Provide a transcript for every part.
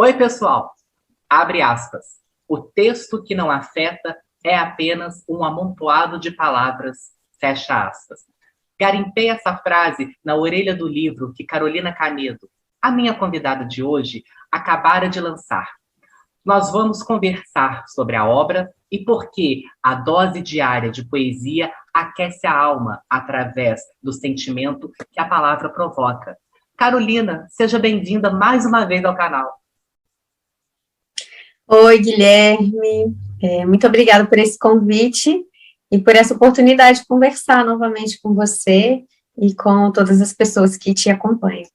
Oi, pessoal. Abre aspas. O texto que não afeta é apenas um amontoado de palavras. Fecha aspas. Garimpei essa frase na orelha do livro que Carolina Canedo, a minha convidada de hoje, acabara de lançar. Nós vamos conversar sobre a obra e por que a dose diária de poesia aquece a alma através do sentimento que a palavra provoca. Carolina, seja bem-vinda mais uma vez ao canal. Oi, Guilherme. Muito obrigada por esse convite e por essa oportunidade de conversar novamente com você e com todas as pessoas que te acompanham.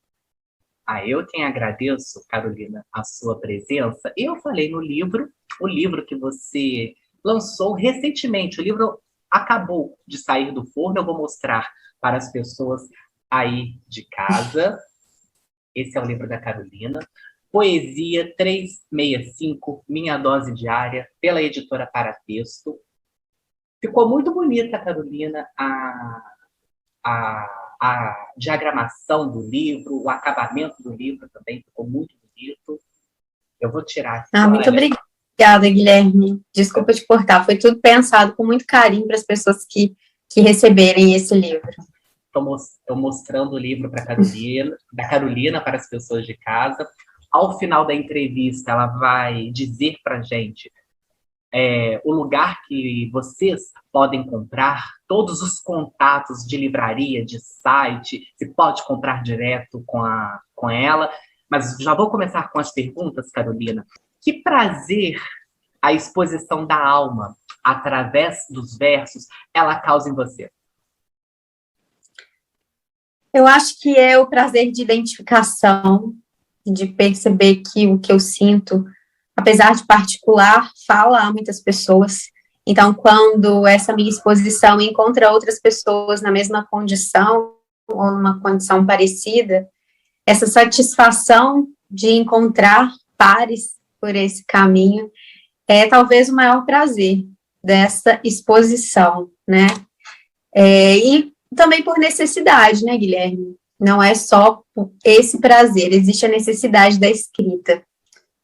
Eu quem agradeço, Carolina, a sua presença. Eu falei no livro, o livro que você lançou recentemente, o livro acabou de sair do forno, eu vou mostrar para as pessoas aí de casa. Esse é o livro da Carolina. Poesia 365, Minha Dose Diária, pela editora Paratexto. Ficou muito bonita, Carolina, a diagramação do livro, o acabamento do livro também ficou muito bonito. Eu vou tirar aqui. Muito obrigada, Guilherme. Desculpa te cortar, foi tudo pensado com muito carinho para as pessoas que receberem esse livro. Estou mostrando o livro para da Carolina para as pessoas de casa. Ao final da entrevista, ela vai dizer para a gente o lugar que vocês podem comprar, todos os contatos de livraria, de site, se pode comprar direto com ela. Mas já vou começar com as perguntas, Carolina. Que prazer a exposição da alma, através dos versos, ela causa em você? Eu acho que é o prazer de identificação, de perceber que o que eu sinto, apesar de particular, fala a muitas pessoas. Então, quando essa minha exposição encontra outras pessoas na mesma condição, ou numa condição parecida, essa satisfação de encontrar pares por esse caminho é talvez o maior prazer dessa exposição, né? E também por necessidade, né, Guilherme? Não é só por esse prazer, existe a necessidade da escrita.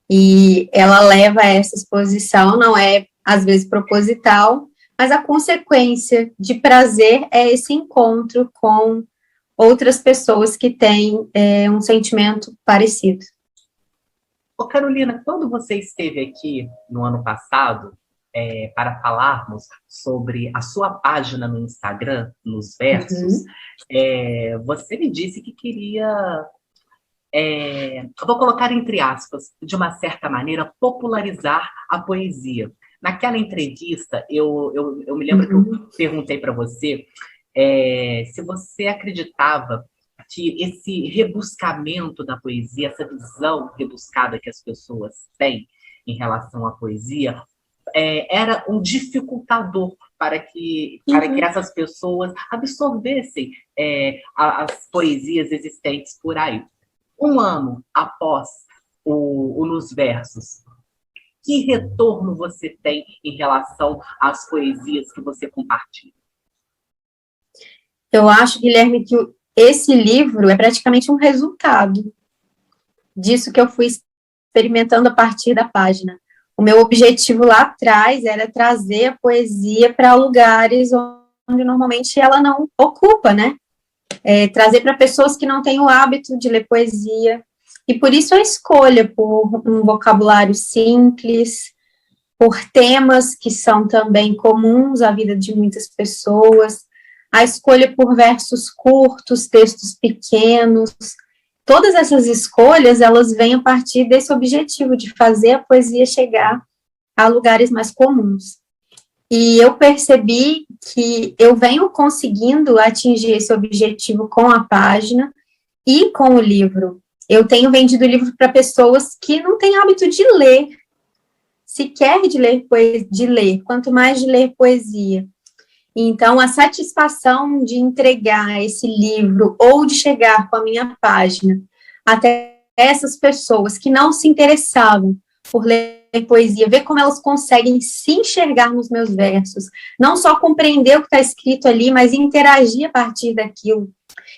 E ela leva a essa exposição, não é, às vezes, proposital, mas a consequência de prazer é esse encontro com outras pessoas que têm um sentimento parecido. Ô, Carolina, quando você esteve aqui no ano passado, para falarmos sobre a sua página no Instagram, nos versos, você me disse que queria, eu vou colocar entre aspas, de uma certa maneira, popularizar a poesia. Naquela entrevista, eu me lembro que eu perguntei para você se você acreditava que esse rebuscamento da poesia, essa visão rebuscada que as pessoas têm em relação à poesia, era um dificultador para que essas pessoas absorvessem as poesias existentes por aí. Um ano após o Nos Versos, que retorno você tem em relação às poesias que você compartilha? Eu acho, Guilherme, que esse livro é praticamente um resultado disso que eu fui experimentando a partir da página. O meu objetivo lá atrás era trazer a poesia para lugares onde normalmente ela não ocupa, né? Trazer para pessoas que não têm o hábito de ler poesia. E por isso a escolha por um vocabulário simples, por temas que são também comuns à vida de muitas pessoas, a escolha por versos curtos, textos pequenos. Todas essas escolhas, elas vêm a partir desse objetivo de fazer a poesia chegar a lugares mais comuns. E eu percebi que eu venho conseguindo atingir esse objetivo com a página e com o livro. Eu tenho vendido livro para pessoas que não têm hábito de ler, sequer de ler, quanto mais de ler poesia. Então, a satisfação de entregar esse livro ou de chegar com a minha página até essas pessoas que não se interessavam por ler poesia, ver como elas conseguem se enxergar nos meus versos, não só compreender o que está escrito ali, mas interagir a partir daquilo.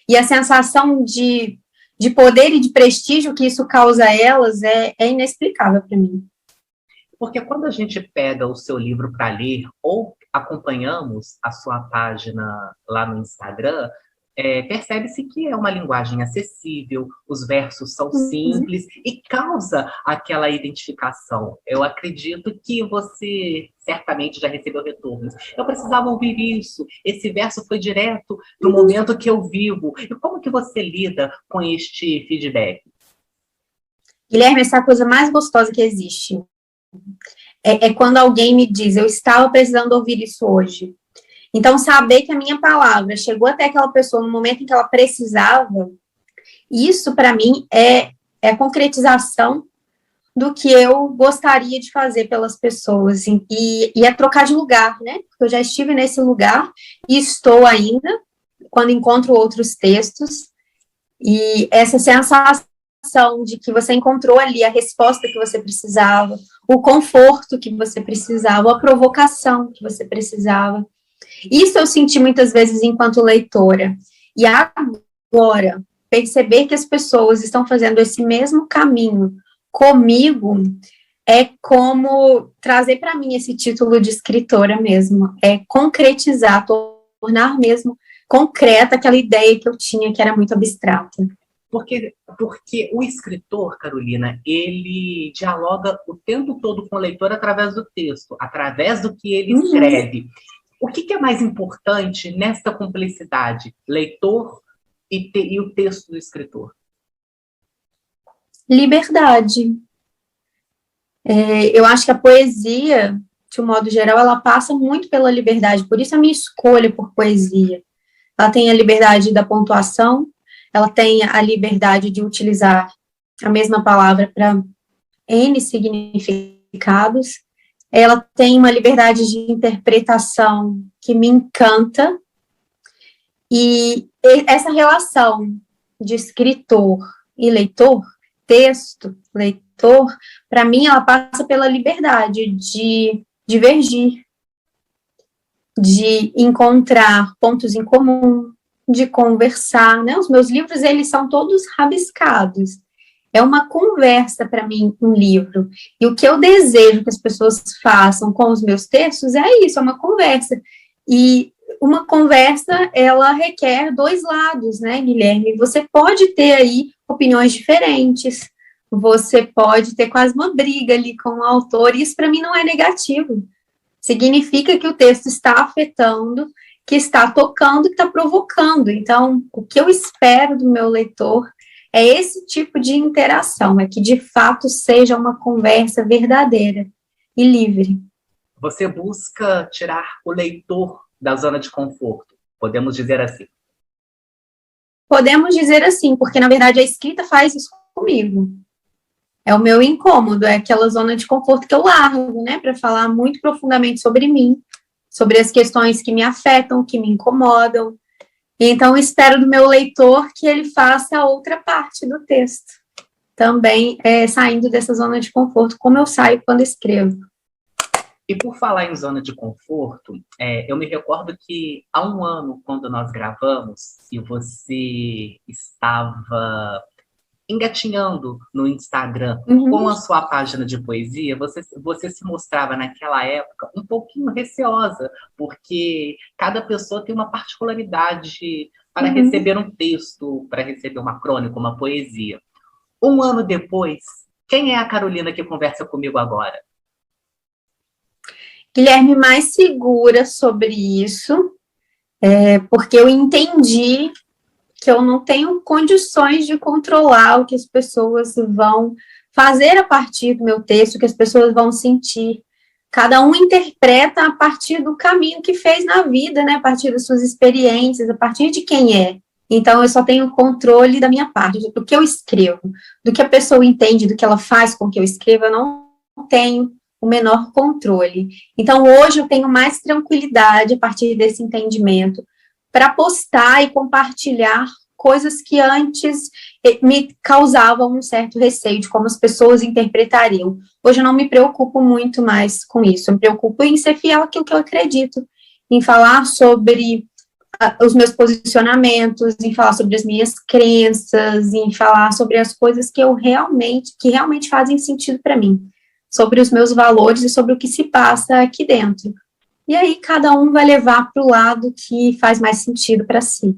E a sensação de de poder e de prestígio que isso causa a elas é inexplicável para mim. Porque quando a gente pega o seu livro para ler ou acompanhamos a sua página lá no Instagram, percebe-se que é uma linguagem acessível, os versos são simples e causa aquela identificação. Eu acredito que você certamente já recebeu retornos. Eu precisava ouvir isso, esse verso foi direto no momento que eu vivo. E como que você lida com este feedback? Guilherme, essa é a coisa mais gostosa que existe. É quando alguém me diz, eu estava precisando ouvir isso hoje. Então, saber que a minha palavra chegou até aquela pessoa no momento em que ela precisava, isso, para mim, é a concretização do que eu gostaria de fazer pelas pessoas. E é trocar de lugar, né? Porque eu já estive nesse lugar e estou ainda, quando encontro outros textos, e essa sensação de que você encontrou ali a resposta que você precisava, o conforto que você precisava, a provocação que você precisava. Isso eu senti muitas vezes enquanto leitora. E agora, perceber que as pessoas estão fazendo esse mesmo caminho comigo é como trazer para mim esse título de escritora mesmo. É concretizar, tornar mesmo concreta aquela ideia que eu tinha que era muito abstrata. Porque o escritor, Carolina, ele dialoga o tempo todo com o leitor através do texto, através do que ele escreve. O que é mais importante nesta cumplicidade? Leitor e o texto do escritor? Liberdade. Eu acho que a poesia, de um modo geral, ela passa muito pela liberdade. Por isso a minha escolha por poesia. Ela tem a liberdade da pontuação, ela tem a liberdade de utilizar a mesma palavra para N significados. Ela tem uma liberdade de interpretação que me encanta, e essa relação de escritor e leitor, texto, leitor, para mim ela passa pela liberdade de divergir, de encontrar pontos em comum, de conversar, né? Os meus livros, eles são todos rabiscados. É uma conversa para mim, um livro. E o que eu desejo que as pessoas façam com os meus textos é isso, é uma conversa. E uma conversa, ela requer dois lados, né, Guilherme? Você pode ter aí opiniões diferentes, você pode ter quase uma briga ali com o autor, e isso para mim não é negativo. Significa que o texto está afetando, que está tocando, que está provocando. Então, o que eu espero do meu leitor é esse tipo de interação, é que de fato seja uma conversa verdadeira e livre. Você busca tirar o leitor da zona de conforto, podemos dizer assim? Podemos dizer assim, porque na verdade a escrita faz isso comigo. É o meu incômodo, é aquela zona de conforto que eu largo, né, para falar muito profundamente sobre mim, sobre as questões que me afetam, que me incomodam. Então, espero do meu leitor que ele faça a outra parte do texto, também saindo dessa zona de conforto, como eu saio quando escrevo. E por falar em zona de conforto, eu me recordo que há um ano, quando nós gravamos, e você estava engatinhando no Instagram com a sua página de poesia, você se mostrava naquela época um pouquinho receosa, porque cada pessoa tem uma particularidade para receber um texto, para receber uma crônica, uma poesia. Um ano depois, quem é a Carolina que conversa comigo agora? Guilherme, mais segura sobre isso, porque eu entendi que eu não tenho condições de controlar o que as pessoas vão fazer a partir do meu texto, o que as pessoas vão sentir. Cada um interpreta a partir do caminho que fez na vida, né? A partir das suas experiências, a partir de quem é. Então, eu só tenho controle da minha parte, do que eu escrevo, do que a pessoa entende, do que ela faz com o que eu escrevo, eu não tenho o menor controle. Então, hoje eu tenho mais tranquilidade a partir desse entendimento para postar e compartilhar coisas que antes me causavam um certo receio de como as pessoas interpretariam. Hoje eu não me preocupo muito mais com isso, eu me preocupo em ser fiel àquilo que eu acredito, em falar sobre os meus posicionamentos, em falar sobre as minhas crenças, em falar sobre as coisas que realmente fazem sentido para mim, sobre os meus valores e sobre o que se passa aqui dentro. E aí cada um vai levar para o lado que faz mais sentido para si.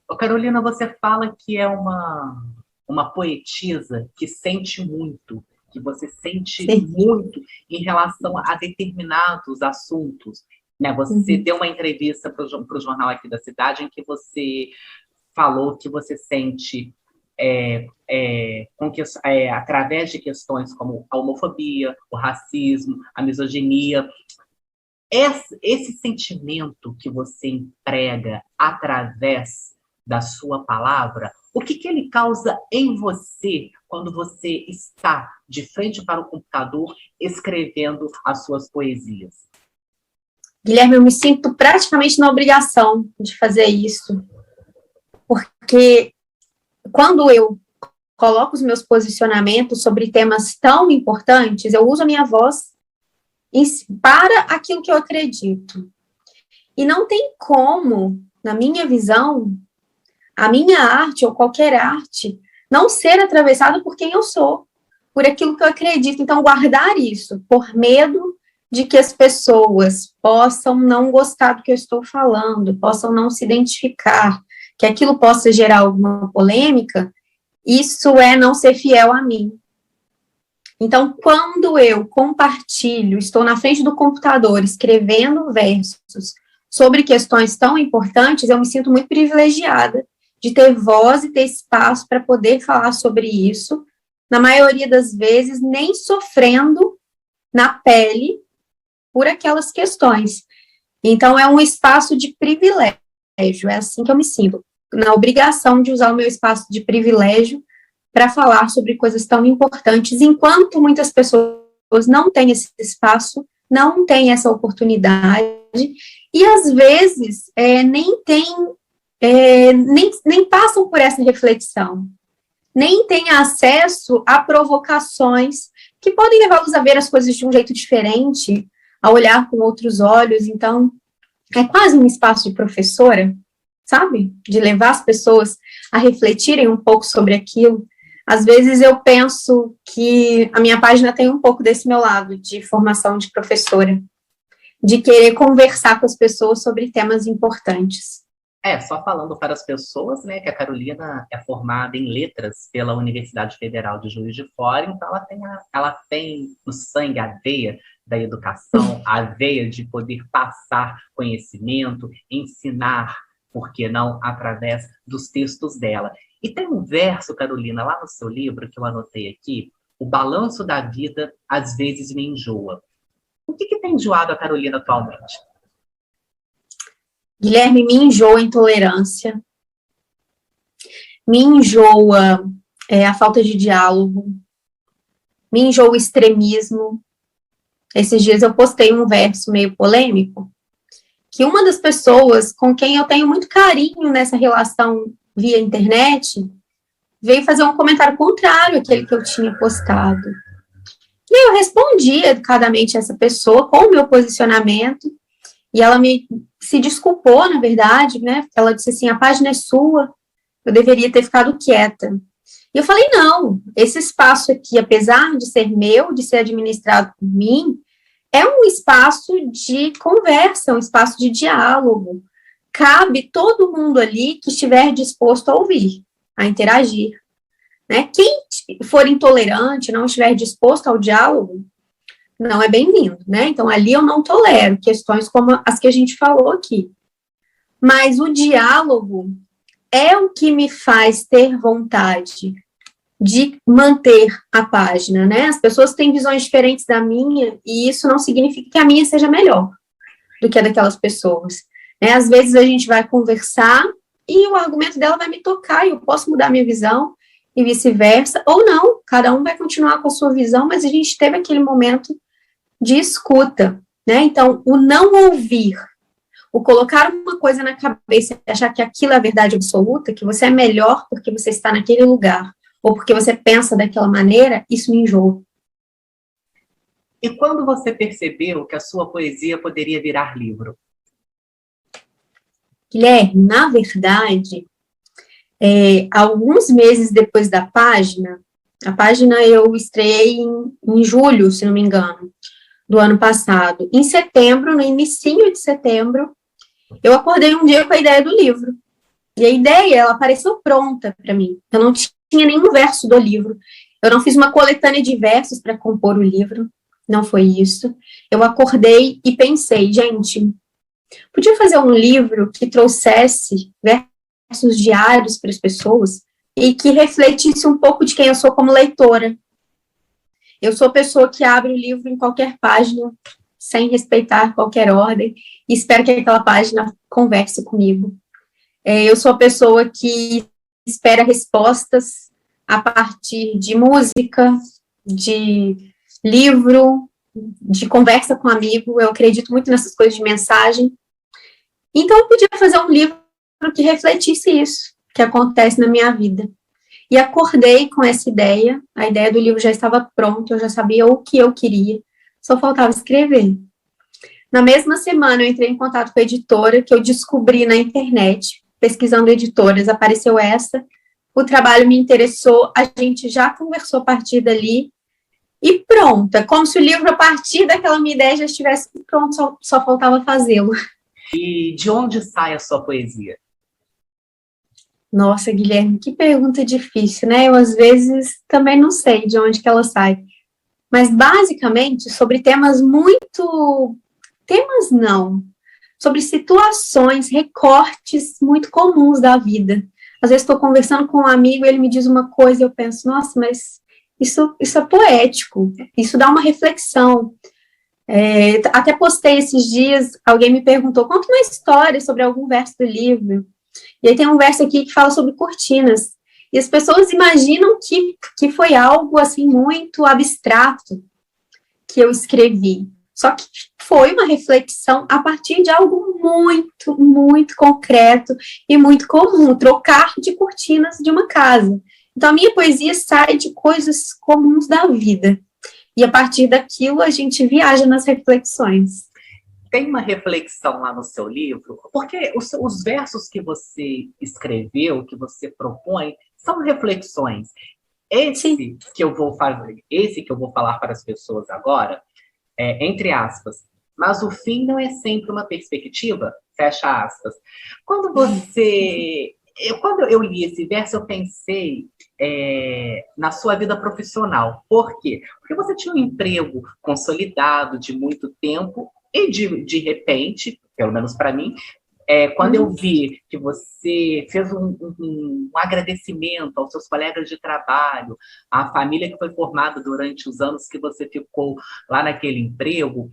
Ô, Carolina, você fala que é uma poetisa que sente muito, que você sente Sim. muito em relação a determinados assuntos. Né? Você deu uma entrevista para o jornal aqui da cidade em que você falou que você sente através de questões como a homofobia, o racismo, a misoginia, esse sentimento que você emprega através da sua palavra, o que ele causa em você quando você está de frente para o computador escrevendo as suas poesias? Guilherme, eu me sinto praticamente na obrigação de fazer isso, porque quando eu coloco os meus posicionamentos sobre temas tão importantes, eu uso a minha voz para aquilo que eu acredito. E não tem como, na minha visão, a minha arte ou qualquer arte não ser atravessada por quem eu sou, por aquilo que eu acredito. Então, guardar isso por medo de que as pessoas possam não gostar do que eu estou falando, possam não se identificar, que aquilo possa gerar alguma polêmica, isso é não ser fiel a mim. Então, quando eu compartilho, estou na frente do computador escrevendo versos sobre questões tão importantes, eu me sinto muito privilegiada de ter voz e ter espaço para poder falar sobre isso, na maioria das vezes, nem sofrendo na pele por aquelas questões. Então, é um espaço de privilégio, é assim que eu me sinto, na obrigação de usar o meu espaço de privilégio para falar sobre coisas tão importantes, enquanto muitas pessoas não têm esse espaço, não têm essa oportunidade, e às vezes nem passam por essa reflexão, nem têm acesso a provocações que podem levá-los a ver as coisas de um jeito diferente, a olhar com outros olhos. Então, é quase um espaço de professora, sabe? De levar as pessoas a refletirem um pouco sobre aquilo. Às vezes eu penso que a minha página tem um pouco desse meu lado, de formação de professora, de querer conversar com as pessoas sobre temas importantes. Só falando para as pessoas, né, que a Carolina é formada em letras pela Universidade Federal de Juiz de Fora, então ela tem no sangue a veia da educação, a veia de poder passar conhecimento, ensinar, por que não, através dos textos dela. E tem um verso, Carolina, lá no seu livro, que eu anotei aqui: o balanço da vida às vezes me enjoa. O que tem enjoado a Carolina atualmente? Guilherme, me enjoa a intolerância, me enjoa a falta de diálogo, me enjoa o extremismo. Esses dias eu postei um verso meio polêmico, que uma das pessoas com quem eu tenho muito carinho nessa relação via internet veio fazer um comentário contrário àquele que eu tinha postado. E eu respondi educadamente a essa pessoa com o meu posicionamento, e ela se desculpou, na verdade, né? Ela disse assim: a página é sua, eu deveria ter ficado quieta. E eu falei: não, esse espaço aqui, apesar de ser meu, de ser administrado por mim, é um espaço de conversa, um espaço de diálogo. Cabe todo mundo ali que estiver disposto a ouvir, a interagir. Né? Quem for intolerante, não estiver disposto ao diálogo, não é bem-vindo, né? Então, ali eu não tolero questões como as que a gente falou aqui. Mas o diálogo é o que me faz ter vontade de manter a página, né? As pessoas têm visões diferentes da minha, e isso não significa que a minha seja melhor do que a daquelas pessoas. Né? Às vezes a gente vai conversar e o argumento dela vai me tocar e eu posso mudar minha visão e vice-versa, ou não, cada um vai continuar com a sua visão, mas a gente teve aquele momento de escuta, né? Então, o não ouvir, o colocar uma coisa na cabeça e achar que aquilo é a verdade absoluta, que você é melhor porque você está naquele lugar, ou porque você pensa daquela maneira, isso me enjoa. E quando você percebeu que a sua poesia poderia virar livro? Guilherme, na verdade, alguns meses depois da página, a página eu estreiei em julho, se não me engano, do ano passado. Em setembro, no inicinho de setembro, eu acordei um dia com a ideia do livro. E a ideia, ela apareceu pronta para mim. Eu não tinha nenhum verso do livro. Eu não fiz uma coletânea de versos para compor o livro. Não foi isso. Eu acordei e pensei, gente, podia fazer um livro que trouxesse versos diários para as pessoas e que refletisse um pouco de quem eu sou como leitora. Eu sou a pessoa que abre o livro em qualquer página, sem respeitar qualquer ordem, e espero que aquela página converse comigo. Eu sou a pessoa que espera respostas a partir de música, de livro, de conversa com amigo. Eu acredito muito nessas coisas de mensagem. Então, eu podia fazer um livro que refletisse isso, que acontece na minha vida. E acordei com essa ideia, a ideia do livro já estava pronta, eu já sabia o que eu queria, só faltava escrever. Na mesma semana, eu entrei em contato com a editora, que eu descobri na internet, pesquisando editoras, apareceu essa, o trabalho me interessou, a gente já conversou a partir dali, e pronto, é como se o livro, a partir daquela minha ideia, já estivesse pronto, só faltava fazê-lo. E de onde sai a sua poesia? Nossa, Guilherme, que pergunta difícil, né? Eu, às vezes, também não sei de onde que ela sai. Mas, basicamente, sobre temas muito... Temas não. Sobre situações, recortes muito comuns da vida. Às vezes, estou conversando com um amigo, ele me diz uma coisa e eu penso, nossa, mas isso é poético. Isso dá uma reflexão. Até postei esses dias, alguém me perguntou, conta uma história sobre algum verso do livro. E aí tem um verso aqui que fala sobre cortinas. E as pessoas imaginam que foi algo, assim, muito abstrato que eu escrevi. Só que foi uma reflexão a partir de algo muito, muito concreto e muito comum, trocar de cortinas de uma casa. Então, a minha poesia sai de coisas comuns da vida. E a partir daquilo, a gente viaja nas reflexões. Tem uma reflexão lá no seu livro, porque os versos que você escreveu, que você propõe, são reflexões. Esse que eu vou falar para as pessoas agora, entre aspas, mas o fim não é sempre uma perspectiva, fecha aspas. Quando eu li esse verso, eu pensei na sua vida profissional. Por quê? Porque você tinha um emprego consolidado de muito tempo e, de repente, pelo menos para mim, quando eu vi que você fez um agradecimento aos seus colegas de trabalho, à família que foi formada durante os anos que você ficou lá naquele emprego,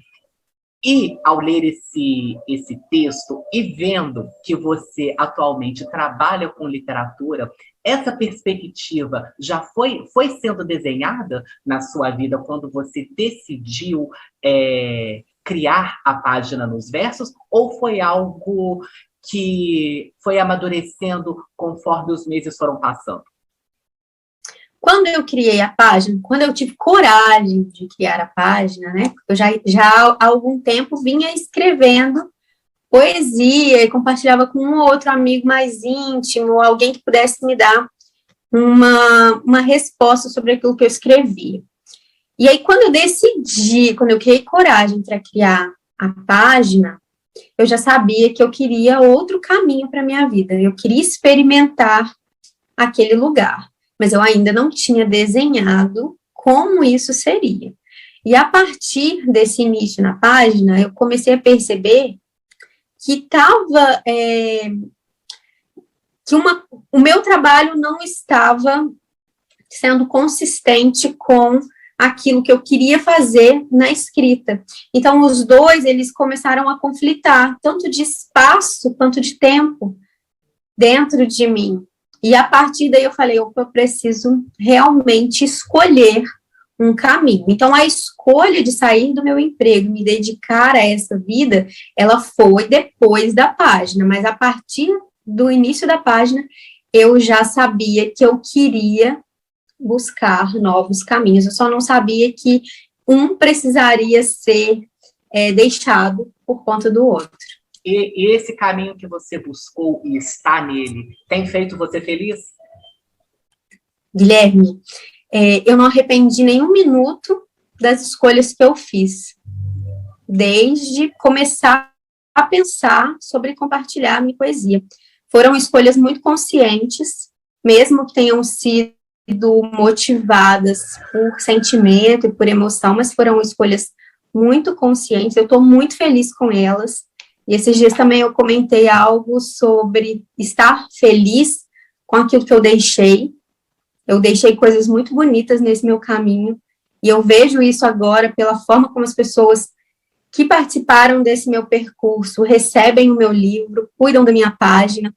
e ao ler esse texto e vendo que você atualmente trabalha com literatura, essa perspectiva já foi sendo desenhada na sua vida quando você decidiu criar a página nos versos, ou foi algo que foi amadurecendo conforme os meses foram passando? Quando eu criei a página, quando eu tive coragem de criar a página, né? Eu já há algum tempo vinha escrevendo poesia e compartilhava com um ou outro amigo mais íntimo, alguém que pudesse me dar uma resposta sobre aquilo que eu escrevia. E aí, quando eu criei coragem para criar a página, eu já sabia que eu queria outro caminho para a minha vida. Eu queria experimentar aquele lugar, mas eu ainda não tinha desenhado como isso seria. E a partir desse início na página, eu comecei a perceber que o meu trabalho não estava sendo consistente com aquilo que eu queria fazer na escrita. Então, os dois, eles começaram a conflitar, tanto de espaço quanto de tempo dentro de mim. E a partir daí eu falei, eu preciso realmente escolher um caminho. Então, a escolha de sair do meu emprego, me dedicar a essa vida, ela foi depois da página, mas a partir do início da página, eu já sabia que eu queria buscar novos caminhos. Eu só não sabia que um precisaria ser deixado por conta do outro. E esse caminho que você buscou e está nele, tem feito você feliz? Guilherme, eu não arrependi nenhum minuto das escolhas que eu fiz, desde começar a pensar sobre compartilhar a minha poesia. Foram escolhas muito conscientes, mesmo que tenham sido motivadas por sentimento e por emoção, mas foram escolhas muito conscientes, eu estou muito feliz com elas. E esses dias também eu comentei algo sobre estar feliz com aquilo que eu deixei. Eu deixei coisas muito bonitas nesse meu caminho, e eu vejo isso agora pela forma como as pessoas que participaram desse meu percurso recebem o meu livro, cuidam da minha página,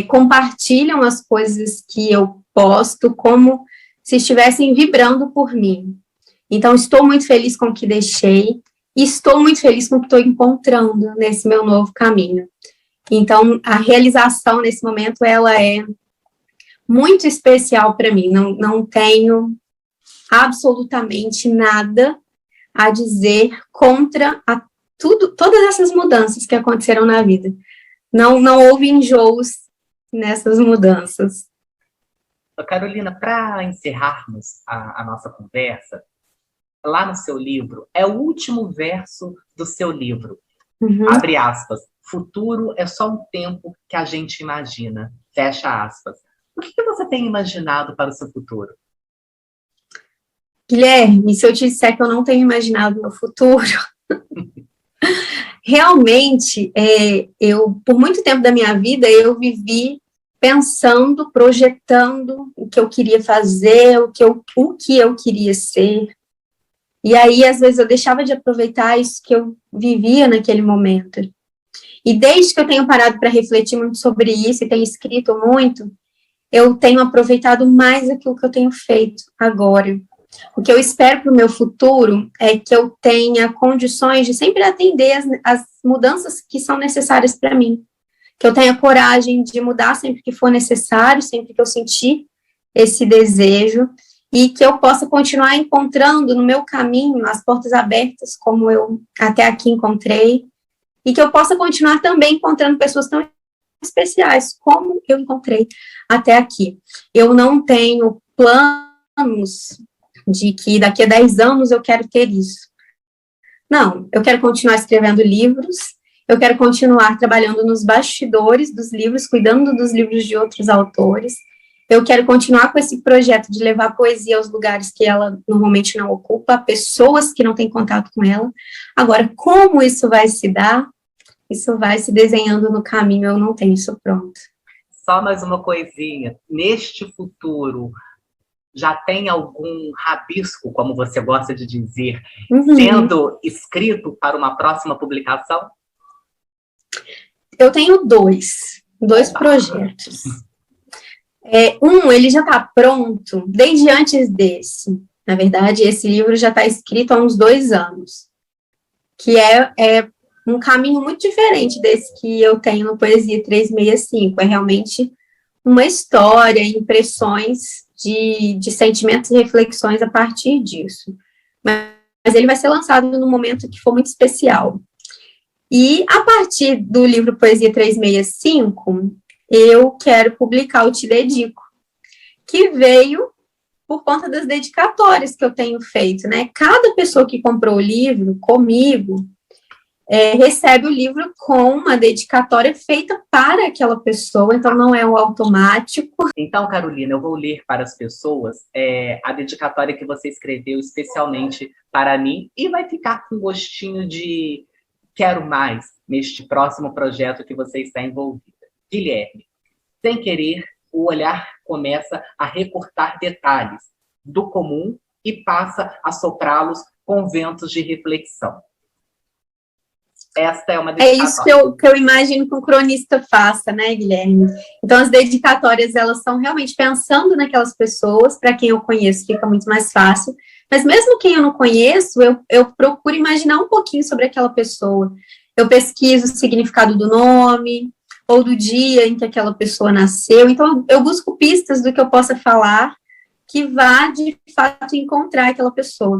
compartilham as coisas que eu posto como se estivessem vibrando por mim. Então, estou muito feliz com o que deixei e estou muito feliz com o que estou encontrando nesse meu novo caminho. Então, a realização nesse momento, ela é muito especial para mim. Não tenho absolutamente nada a dizer contra todas essas mudanças que aconteceram na vida. Não houve enjoos nessas mudanças. Carolina, para encerrarmos a nossa conversa, lá no seu livro, é o último verso do seu livro. Abre aspas. Futuro é só um tempo que a gente imagina. Fecha aspas. O que você tem imaginado para o seu futuro? Guilherme, se eu te disser que eu não tenho imaginado o meu futuro, realmente, por muito tempo da minha vida, eu vivi pensando, projetando o que eu queria fazer, o que eu queria ser. E aí, às vezes, eu deixava de aproveitar isso que eu vivia naquele momento. E desde que eu tenho parado para refletir muito sobre isso e tenho escrito muito, eu tenho aproveitado mais aquilo que eu tenho feito agora. O que eu espero para o meu futuro é que eu tenha condições de sempre atender as mudanças que são necessárias para mim. Que eu tenha coragem de mudar sempre que for necessário, sempre que eu sentir esse desejo, e que eu possa continuar encontrando no meu caminho as portas abertas, como eu até aqui encontrei, e que eu possa continuar também encontrando pessoas tão especiais, como eu encontrei até aqui. Eu não tenho planos de que daqui a 10 anos eu quero ter isso. Não, eu quero continuar escrevendo livros, eu quero continuar trabalhando nos bastidores dos livros, cuidando dos livros de outros autores, eu quero continuar com esse projeto de levar a poesia aos lugares que ela normalmente não ocupa, pessoas que não têm contato com ela. Agora, como isso vai se dar? Isso vai se desenhando no caminho, eu não tenho isso pronto. Só mais uma coisinha. Neste futuro, já tem algum rabisco, como você gosta de dizer, sendo escrito para uma próxima publicação? Eu tenho dois projetos. Ele já está pronto desde antes desse. Na verdade, esse livro já está escrito há uns 2 anos, que é um caminho muito diferente desse que eu tenho no Poesia 365. É realmente uma história, impressões de sentimentos e reflexões a partir disso. Mas ele vai ser lançado num momento que for muito especial. E a partir do livro Poesia 365, eu quero publicar o Te Dedico, que veio por conta das dedicatórias que eu tenho feito, né? Cada pessoa que comprou o livro comigo recebe o livro com uma dedicatória feita para aquela pessoa, então não é o automático. Então, Carolina, eu vou ler para as pessoas a dedicatória que você escreveu especialmente para mim e vai ficar com gostinho de quero mais neste próximo projeto que você está envolvida. Guilherme, sem querer, o olhar começa a recortar detalhes do comum e passa a soprá-los com ventos de reflexão. Esta é uma dedicatória. É isso que eu imagino que um cronista faça, né, Guilherme? Então, as dedicatórias, elas são realmente pensando naquelas pessoas, para quem eu conheço fica muito mais fácil, mas mesmo quem eu não conheço, eu procuro imaginar um pouquinho sobre aquela pessoa. Eu pesquiso o significado do nome, ou do dia em que aquela pessoa nasceu. Então, eu busco pistas do que eu possa falar que vá, de fato, encontrar aquela pessoa.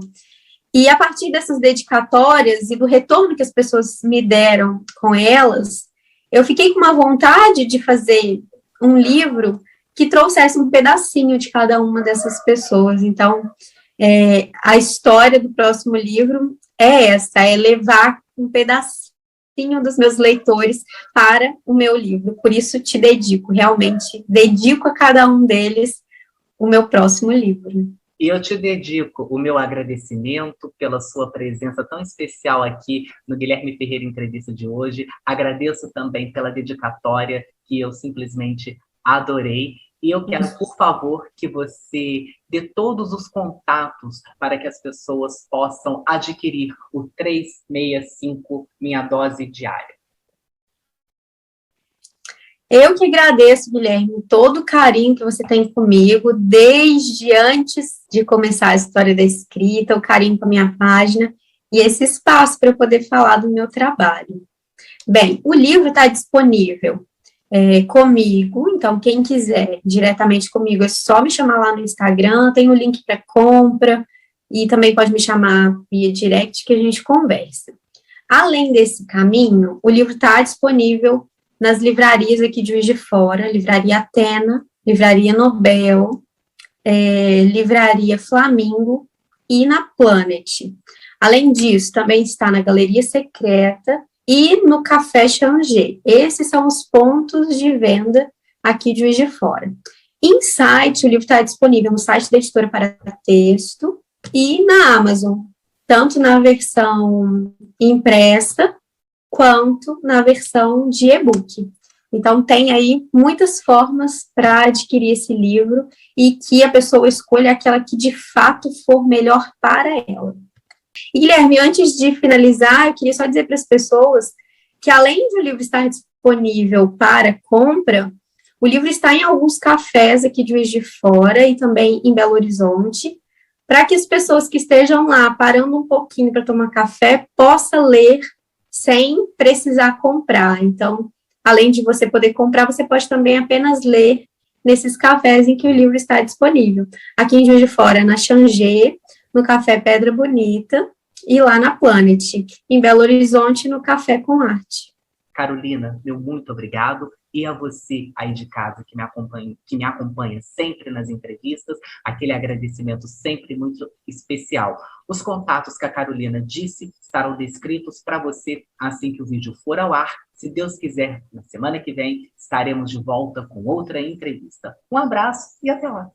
E a partir dessas dedicatórias e do retorno que as pessoas me deram com elas, eu fiquei com uma vontade de fazer um livro que trouxesse um pedacinho de cada uma dessas pessoas. Então, a história do próximo livro é essa, é levar um pedacinho dos meus leitores para o meu livro. Por isso, te dedico, realmente, dedico a cada um deles o meu próximo livro. E eu te dedico o meu agradecimento pela sua presença tão especial aqui no Guilherme Ferreira Entrevista de hoje. Agradeço também pela dedicatória, que eu simplesmente adorei. E eu quero, por favor, que você dê todos os contatos para que as pessoas possam adquirir o 365 Minha Dose Diária. Eu que agradeço, Guilherme, todo o carinho que você tem comigo, desde antes de começar a história da escrita, o carinho com a minha página e esse espaço para eu poder falar do meu trabalho. Bem, o livro está disponível comigo, então quem quiser diretamente comigo é só me chamar lá no Instagram, tem o link para compra e também pode me chamar via direct que a gente conversa. Além desse caminho, o livro está disponível nas livrarias aqui de Juiz de Fora, Livraria Atena, Livraria Nobel, Livraria Flamingo e na Planet. Além disso, também está na Galeria Secreta e no Café Changer. Esses são os pontos de venda aqui de Juiz de Fora. Em site, o livro está disponível no site da Editora para Texto e na Amazon, tanto na versão impressa quanto na versão de e-book. Então, tem aí muitas formas para adquirir esse livro e que a pessoa escolha aquela que de fato for melhor para ela. E, Guilherme, antes de finalizar, eu queria só dizer para as pessoas que, além de o livro estar disponível para compra, o livro está em alguns cafés aqui de Juiz de Fora e também em Belo Horizonte, para que as pessoas que estejam lá parando um pouquinho para tomar café possam ler sem precisar comprar. Então, além de você poder comprar, você pode também apenas ler nesses cafés em que o livro está disponível. Aqui em Juiz de Fora, na Changer, no Café Pedra Bonita, e lá na Planet, em Belo Horizonte, no Café com Arte. Carolina, meu muito obrigado. E a você aí de casa que me acompanha sempre nas entrevistas, aquele agradecimento sempre muito especial. Os contatos que a Carolina disse estarão descritos para você assim que o vídeo for ao ar. Se Deus quiser, na semana que vem, estaremos de volta com outra entrevista. Um abraço e até lá!